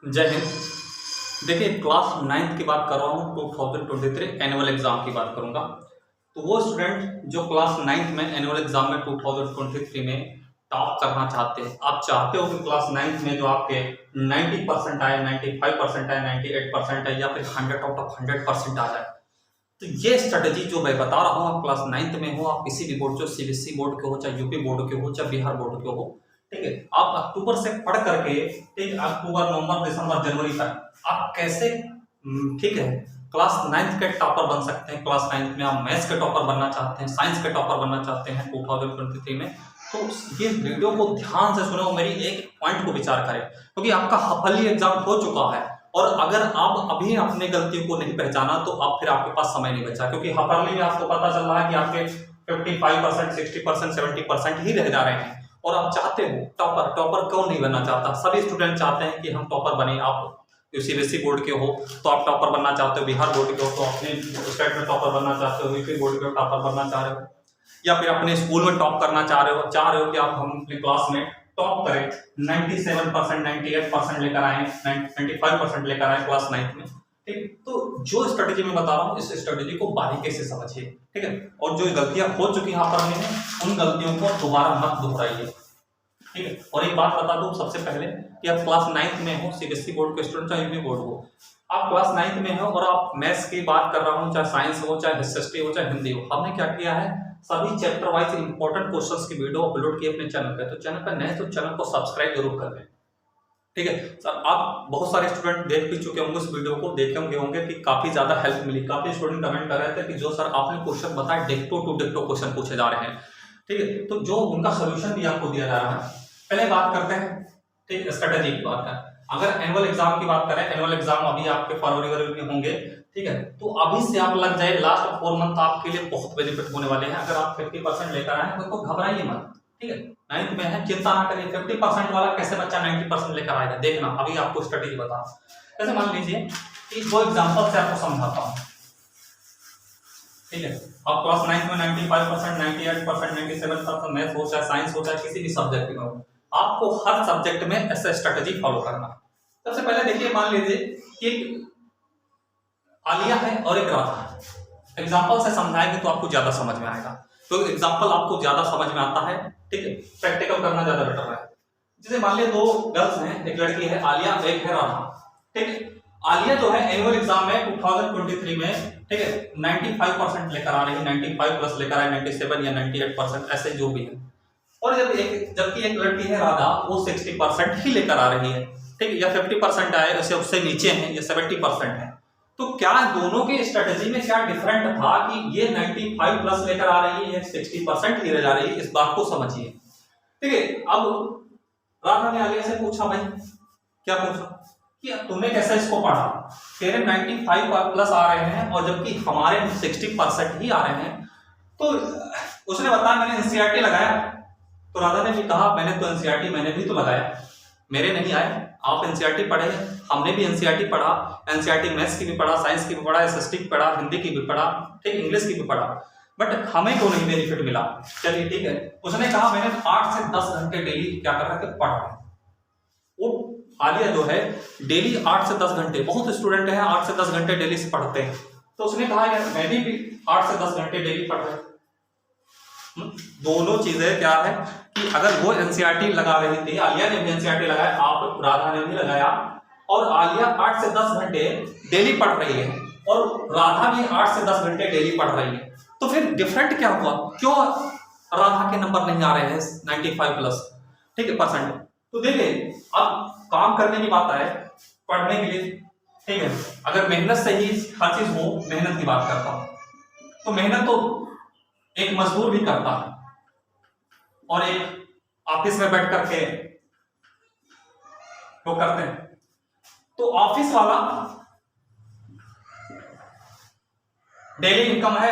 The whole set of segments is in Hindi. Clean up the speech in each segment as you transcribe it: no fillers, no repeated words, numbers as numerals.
जय हिंद। देखिए, क्लास 9th की बात कर रहा हूँ। 2023 एनुअल एग्जाम की बात करूँगा। तो वो स्टूडेंट जो क्लास 9th में एनुअल एग्जाम में 2023 में टॉप करना चाहते हैं, आप चाहते हो कि क्लास 9th में जो आपके 90% आए, 95% आए, 98% आए या फिर 100 आउट ऑफ 100% आ जाए, तो ये स्ट्रेटेजी जो मैं बता रहा हूँ, आप क्लास 9th में हो, आप किसी भी बोर्ड, जो सीबीएसई बोर्ड के हो, चाहे यूपी बोर्ड के हो, चाहे बिहार बोर्ड के हो, ठीक है, आप अक्टूबर से पढ़ करके, ठीक, अक्टूबर, नवंबर, दिसंबर, जनवरी तक आप कैसे, ठीक है, क्लास 9th के टॉपर बन सकते हैं। क्लास 9th में आप मैथ्स के टॉपर बनना चाहते हैं, साइंस के टॉपर बनना चाहते हैं 2023 में, तो ये वीडियो को ध्यान से सुनो, मेरी एक पॉइंट को विचार करें, क्योंकि आपका हाफिली एग्जाम हो चुका है और अगर आप अभी अपनी गलतियों को नहीं पहचाना तो अब फिर आपके पास समय नहीं बचा, क्योंकि हाफिली में आपको पता चल रहा है कि आपके 55%, 60%, 70% ही रह जा रहे हैं और आप चाहते हो टॉपर। टॉपर कौन नहीं बनना चाहता? सभी स्टूडेंट चाहते हैं कि हम टॉपर बने। आप सीबीएसई बोर्ड के हो तो आप टॉपर बनना चाहते हो, बिहार बोर्ड के हो तो अपने स्टेट में टॉपर बनना चाहते हो, यूपी बोर्ड के टॉपर बनना चाह रहे हो, या फिर अपने स्कूल में टॉप करना चाह रहे हो कि आप हम अपनी क्लास में टॉप करें, 97%, 98% लेकर आए, 95% लेकर आए क्लास 9th में। ठीक, तो जो स्ट्रेटेजी मैं बता रहा हूँ, इस स्ट्रेटेजी को बारीकी से समझिए, ठीक है, और जो गलतियां हो चुकी हैं यहाँ पर उन गलतियों को दोबारा मत दोहराइए, ठीक है। और एक बात बता दूं सबसे पहले कि आप क्लास 9th में हो, सीबीएसई बोर्ड के स्टूडेंट, चाहे यूपी बोर्ड हो, आप क्लास 9th में हो और आप मैथ्स की बात कर रहा हूँ, चाहे साइंस हो, चाहे हिस्ट्री हो, चाहे हिंदी हो, हमने क्या किया है, सभी चैप्टर वाइज इंपॉर्टेंट क्वेश्चंस की वीडियो अपलोड की अपने चैनल पे। तो चैनल पर नए तो चैनल को सब्सक्राइब जरूर कर लें, ठीक है सर। आप बहुत सारे स्टूडेंट देख भी चुके होंगे, उस वीडियो को देखे होंगे कि काफी ज्यादा हेल्प मिली। काफी स्टूडेंट कमेंट कर रहे थे कि जो सर आपने क्वेश्चन बताया डिक्टो टू डिक्टो क्वेश्चन पूछे जा रहे हैं, ठीक है, तो जो उनका सोल्यूशन भी आपको दिया जा रहा है। पहले बात करते हैं, ठीक, स्ट्रेटेजी की बात करें। अगर एनुअल एग्जाम की बात करें, एनुअल एग्जाम अभी आपके फरवरी में होंगे, ठीक है, तो अभी से आप लग जाए, लास्ट 4 मंथ आपके लिए बहुत बेनिफिट होने वाले हैं। अगर आप 50% लेकर आए तो घबराइए मत, ठीक है, 9th में है, चिंता ना करिए। 50% वाला कैसे बच्चा 90% लेकर आएगा, देखना अभी आपको स्ट्रेटेजी बता। जैसे मान लीजिए कि दो एग्जांपल से आपको समझाता हूं, ठीक है। आप क्लास 9th में 95%, 98%, 97% मैथ्स हो, चाहे साइंस हो, चाहे किसी भी सब्जेक्ट में हो, आपको हर सब्जेक्ट में ऐसा स्ट्रेटेजी फॉलो करना है। सबसे पहले देखिए, मान लीजिए कि आलिया है और एक राधा है। एग्जांपल से समझाएंगे तो आपको ज्यादा समझ में आएगा, तो एग्जांपल आपको ज्यादा समझ में आता है, ठीक है, प्रैक्टिकल करना ज्यादा बेटर है। जैसे मान लिया 2 गर्ल्स हैं, एक लड़की है आलिया, एक है राधा, ठीक है। आलिया जो है एनुअल एग्जाम में 2023 में, ठीक है, 95% लेकर आ रही है, 95 प्लस लेकर आए, 97 या 98% ऐसे जो भी है। और जबकि एक लड़की है राधा, वो 60% ही लेकर आ रही है, ठीक है, या 50% आए, उससे नीचे है, या 70% है। तो क्या दोनों की स्ट्रेटेजी में क्या डिफरेंट था कि ये 95 प्लस लेकर आ रही है, ये 60% ही रह जा रही है, इस बात को समझिए, ठीक है। अब राधा ने आलिया से पूछा, भाई क्या पूछा कि तूने कैसे इसको पढ़ा, तेरे 95 प्लस आ रहे हैं और जबकि हमारे 60% ही आ रहे हैं। तो उसने बताया मैंने एनसीईआरटी लगाया। तो राधा ने भी कहा मैंने तो एनसीईआरटी मैंने भी तो लगाया, मेरे नहीं आए, आप एनसीईआरटी पढ़े, हमने भी एनसीईआरटी पढ़ा, एनसीईआरटी मैथ्स की भी पढ़ा, साइंस की भी पढ़ा, एसएसटी की पढ़ा, हिंदी की भी पढ़ा, ठीक, इंग्लिश की भी पढ़ा, बट हमें क्यों नहीं बेनिफिट मिला। चलिए ठीक है, उसने कहा मैंने 8 से 10 घंटे डेली क्या कर रहा है, पढ़ रहा है। वो आलिया जो है डेली 8 से 10 घंटे, बहुत स्टूडेंट है 8 से 10 घंटे डेली से पढ़ते हैं, तो उसने कहा यार मैं भी 8 से 10 घंटे डेली पढ़ रहा हूं। दोनों चीजें क्या है कि अगर वो एनसीईआरटी लगा रही थी, आलिया ने भी एनसीईआरटी लगाया, आप राधा ने भी लगाया, और आलिया 8 से 10 घंटे डेली पढ़ रही है और राधा भी 8 से 10 घंटे डेली पढ़ रही है, तो फिर डिफरेंट क्या हुआ, क्यों राधा के नंबर नहीं आ रहे हैं 95 प्लस, ठीक है, परसेंट। तो देखिए अब काम करने की बात आए पढ़ने के लिए, ठीक है, अगर मेहनत से ही हर चीज हो, मेहनत की बात करता हूं, तो मेहनत तो एक मजदूर भी करता है और एक ऑफिस में बैठ करके वो करते हैं। तो ऑफिस वाला डेली इनकम है,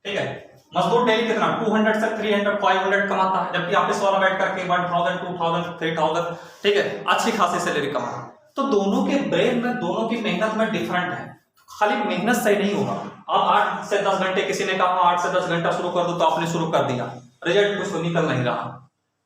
ठीक है, मजदूर डेली कितना 200 से 300 500 कमाता है, जबकि ऑफिस वाला बैठ करके 1000 2000 3000, ठीक है, अच्छी खासी सैलरी कमाता है। तो दोनों के ब्रेन में, दोनों की मेहनत में डिफरेंट है, खाली मेहनत से नहीं होगा। अब 8 से 10 घंटे किसी ने कहा 8 से 10 घंटा शुरू कर दो, तो आपने शुरू कर दिया, रिजल्ट कुछ निकल नहीं रहा,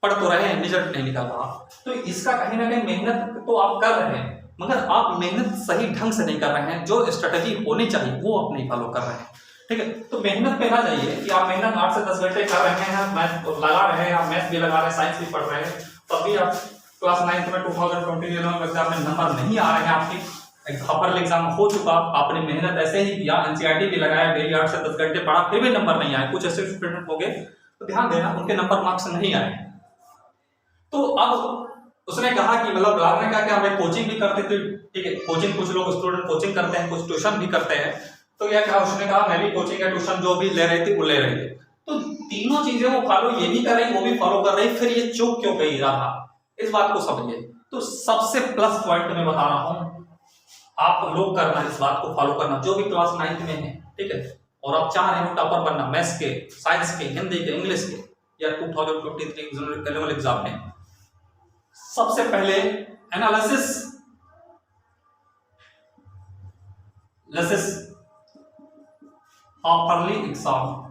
पढ़ तो रहे हैं, रिजल्ट नहीं निकल रहा। तो इसका कहीं ना कहीं मेहनत तो आप कर रहे हैं, मगर आप मेहनत सही ढंग से नहीं कर रहे हैं। जो स्ट्रेटजी होनी चाहिए वो आप नहीं फॉलो कर रहे हैं, ठीक है। तो मेहनत पे ना जाइए कि आप मेहनत 8 से 10 घंटे कर रहे हैं, मैथ लगा रहे हैं, आप मैथ भी लगा रहे हैं, साइंस भी पढ़ रहे हैं, तब भी आप क्लास 9 में 2020 एग्जाम में नंबर नहीं आ रहे हैं आपके। हाफ एग्जाम हो चुका, आपने मेहनत ऐसे ही किया, एनसीईआरटी भी लगाया, डेली 8 से 10 घंटे पढ़ा, फिर भी नंबर नहीं आए। कुछ ऐसे स्टूडेंट हो गए, तो ध्यान देना उनके नंबर मार्क्स नहीं आए। तो अब उसने कहा कि मतलब राज ने कहा कि हमें कोचिंग भी करते थे, ठीक है, कोचिंग कुछ लोग स्टूडेंट कोचिंग करते हैं, कुछ ट्यूशन भी करते हैं। तो यह कहा, उसने कहा मैं भी कोचिंग या ट्यूशन जो भी ले रही थी वो ले रही थी। तो तीनों चीजें वो फॉलो, ये भी कर रही, वो भी फॉलो कर रही, फिर ये चूक क्यों गई रहा, इस बात को समझिए। तो सबसे प्लस पॉइंट मैं बता रहा हूं, आप लोग करना, इस बात को फॉलो करना, जो भी क्लास 9 में है, ठीक है, और आप चाह रहे हो टॉपर बनना मैथ्स के, साइंस के, हिंदी के, इंग्लिश के, या 2023 एनुअल एग्जाम में, सबसे पहले एनालिसिस हाफरली एग्जाम,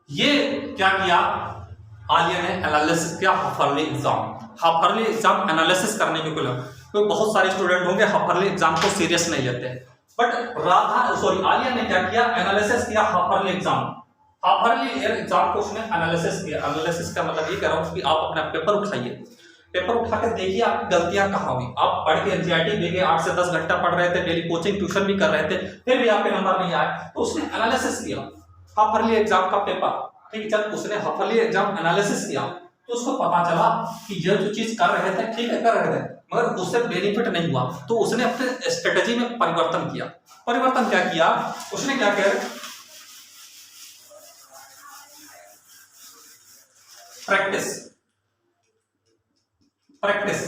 ये क्या किया आलिया ने, एनालिसिस किया half-yearly exam. Half-yearly exam analysis करने के लिए, तो बहुत सारे स्टूडेंट होंगे हाफरली एग्जाम को सीरियस नहीं लेते, बट आलिया ने क्या किया, एनालिसिस किया हाफरली एग्जाम। हाफरली एग्जाम को उसने एनालिसिस किया। एनालिसिस का मतलब ये कह रहा हूं कि आप अपना पेपर उठाइए, पेपर उठाकर देखिए आपकी गलतियां कहां हुई। आप पढ़ के एनसीईआरटी देखे 8 से 10 घंटा पढ़ रहे थे, डेली कोचिंग ट्यूशन भी कर रहे थे, फिर भी आपके नंबर नहीं आए, तो उसने एनालिसिस किया हाफरली एग्जाम का पेपर, ठीक। जब उसने हाफरली एग्जाम एनालिसिस किया तो उसको पता चला कि ये जो चीज कर रहे थे, ठीक है कर रहे थे, मगर उससे बेनिफिट नहीं हुआ। तो उसने अपने स्ट्रेटजी में परिवर्तन किया। परिवर्तन क्या किया उसने, क्या किया, प्रैक्टिस प्रैक्टिस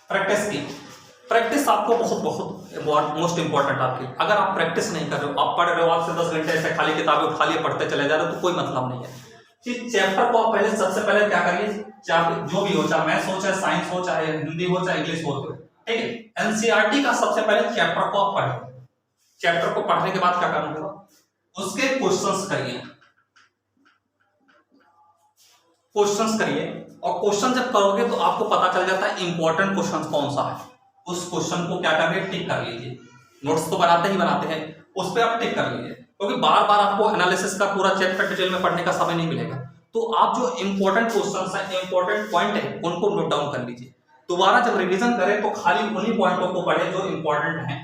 प्रैक्टिस की। प्रैक्टिस आपको बहुत मोस्ट इंपॉर्टेंट आपकी। अगर आप प्रैक्टिस नहीं कर रहे हो, आप पढ़ रहे हो, आप से 10 घंटे ऐसे खाली किताबें उठा लिए पढ़ते चले जा रहे हो, तो कोई मतलब नहीं है। चैप्टर को आप पहले, सबसे पहले क्या करिए, चाहे जो भी हो, चाहे मैथ्स हो, चाहे साइंस हो, चाहे हिंदी हो, चाहे इंग्लिश हो, ठीक है, एनसीईआरटी का सबसे पहले चैप्टर को आप पढ़ें। चैप्टर को पढ़ने के बाद क्या करना होगा, उसके क्वेश्चंस करिए, क्वेश्चंस करिए, और क्वेश्चन जब करोगे तो आपको पता चल जाता है इंपॉर्टेंट क्वेश्चन कौन सा है। उस क्वेश्चन को क्या करिए, टिक कर लीजिए। नोट्स तो बनाते ही बनाते हैं, उस पर आप टिक कर लीजिए, क्योंकि बार बार आपको एनालिसिस का पूरा चैप्टर डिटेल में पढ़ने का समय नहीं मिलेगा। तो आप जो इंपॉर्टेंट क्वेश्चन है, इंपॉर्टेंट पॉइंट है, उनको नोट डाउन कर लीजिए। दोबारा जब रिवीजन करें तो खाली उन्हीं पॉइंटों को पढ़े जो इंपॉर्टेंट हैं।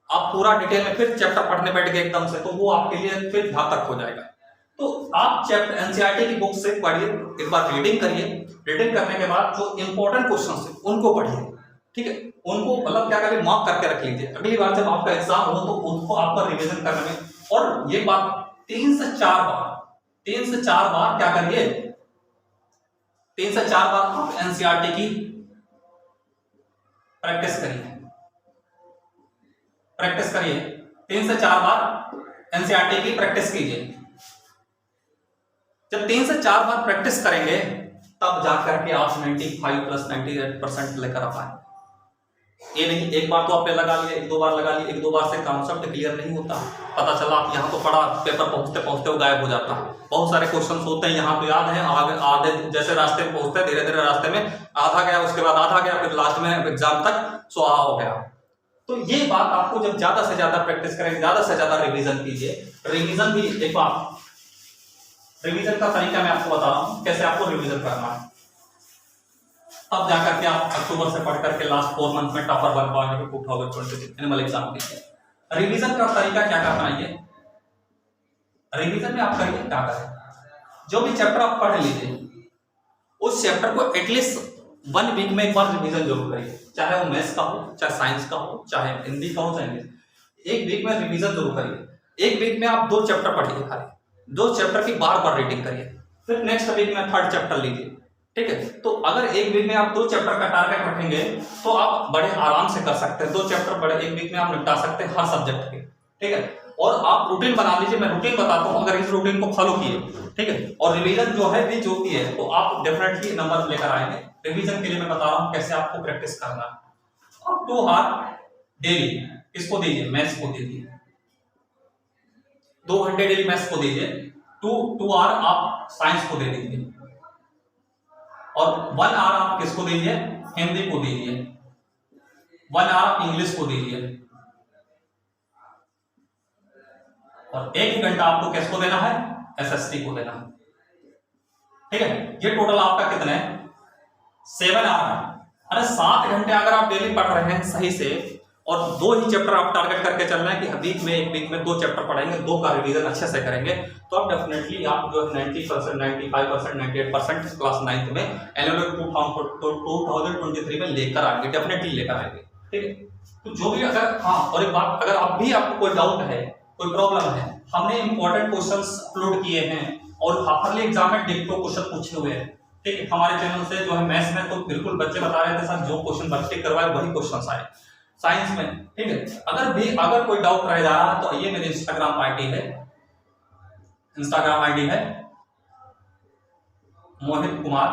आप पूरा डिटेल में फिर चैप्टर पढ़ने बैठ गए एकदम से, तो वो आपके लिए फिर घातक हो जाएगा। तो आप चैप्टर एनसीईआरटी की बुक से पढ़िए, एक बार रीडिंग करिए, रीडिंग करने के बाद जो इंपॉर्टेंट क्वेश्चन है उनको पढ़िए, ठीक है, उनको मतलब क्या करिए, मार्क करके रख लीजिए। अगली बार जब आपका एग्जाम हो तो उसको आपका रिवीजन करने में, और ये बात 3 से 4 बार क्या करिए, 3 से 4 बार आप एनसीईआरटी की प्रैक्टिस करिए, 3 से 4 बार एनसीईआरटी की प्रैक्टिस कीजिए। जब 3 से 4 बार प्रैक्टिस करेंगे तब जाकर के आप 95 प्लस 98% लेकर आ पाए। ये नहीं एक बार तो आपने लगा लिया, 1-2 बार लगा लिया, 1-2 बार से कॉन्सेप्ट क्लियर नहीं होता। पता चला आप यहाँ तो पढ़ा, पेपर पहुंचते पहुंचते वो गायब हो जाता है। बहुत सारे क्वेश्चंस होते हैं यहाँ तो याद है, आधे जैसे रास्ते में पहुंचते हैं, धीरे धीरे रास्ते में आधा गया, उसके बाद आधा गया, फिर लास्ट में एग्जाम तक स्वाहा हो गया। तो ये बात आपको जब ज्यादा से ज्यादा प्रैक्टिस करेंगे, ज्यादा से ज्यादा रिविजन कीजिए। रिविजन भी एक बार, रिवीजन का तरीका मैं आपको बता रहा हूं कैसे आपको रिवीजन करना है, तब जाकर के आप अक्टूबर से पढ़ करके लास्ट 4 मंथ में टॉपर बन पाएंगे 2020 एनुअल एग्जाम के लिए। रिवीजन का तरीका क्या करना है, रिवीजन में आप करिए क्या करें, जो भी चैप्टर आप पढ़ लीजिए उस चैप्टर को एटलीस्ट 1 वीक में एक बार रिवीजन जरूर करिए, चाहे वो मैथ्स का हो, चाहे साइंस का हो, चाहे हिंदी का हो, चाहे इंग्लिश। 1 वीक में रिवीजन जरूर करिए। 1 वीक में आप 2 चैप्टर पढ़िए, खाली 2 चैप्टर की बार बार रीडिंग करिए, फिर नेक्स्ट वीक में 3rd चैप्टर लीजिए, ठीक है। तो अगर 1 वीक में आप 2 चैप्टर का टारगेट रखेंगे तो आप बड़े आराम से कर सकते हैं। 2 चैप्टर बड़े 1 वीक में आप निपटा सकते हैं हर सब्जेक्ट के, ठीक है। और आप रूटीन बना लीजिए, मैं रूटीन बताता हूं, अगर इस रूटीन को फॉलो किए, ठीक है, और रिवीजन जो है भी जो की है, तो आप डेफिनेटली नंबर लेकर आएंगे। रिवीजन के लिए मैं बता रहा हूं कैसे आपको प्रैक्टिस करना है। अब 2 हार डेली, किसको दीजिए, मैथ्स को दीजिए, 2 घंटे डेली मैथ्स को दीजिए, 2 आवर आप साइंस को दे दीजिए, और 1 आवर आप किसको दीजिए, हिंदी को दीजिए, 1 आवर आप इंग्लिश को दीजिए, और 1 घंटा आपको किसको देना है, एसएसटी को देना है। ठीक है, ये टोटल आपका कितना है, 7 आवर है। अरे 7 घंटे अगर आप डेली पढ़ रहे हैं सही से, और 2 ही चैप्टर आप टारगेट करके चल रहे हैं कि एक वीक में 2 चैप्टर पढ़ेंगे, 2 का रिवीजन अच्छे से करेंगे, तो आप डेफिनेटली आप जो 90%, 95%, 98% क्लास 9th में एनुअल 2023 में लेकर आएंगे, डेफिनेटली लेकर आएंगे। ठीक है, तो जो भी अगर, हाँ और एक बात, अगर आप भी आपको कोई डाउट है, कोई प्रॉब्लम है, हमने इंपॉर्टेंट क्वेश्चंस अपलोड किए हैं और हाफरली एग्जाम में डिक्टो क्वेश्चन पूछे हुए हैं। ठीक है, हमारे चैनल से जो है मैथ्स में तो बिल्कुल बच्चे बता रहे थे सर जो क्वेश्चन बच्चे करवाए वही क्वेश्चन आए साइंस में। ठीक है, अगर कोई डाउट रह जा रहा है तो ये मेरी इंस्टाग्राम आईडी है मोहित कुमार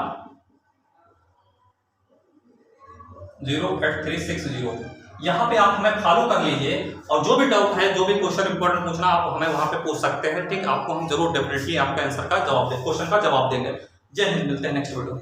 08360। यहाँ पे आप हमें फॉलो कर लीजिए, और जो भी डाउट है, जो भी क्वेश्चन इंपॉर्टेंट पूछना, आप हमें वहां पे पूछ सकते हैं। ठीक, आपको हम जरूर डेफिनेटली आपके आंसर का जवाब दें, क्वेश्चन का जवाब देंगे। जय हिंद, मिलते हैं नेक्स्ट वीडियो।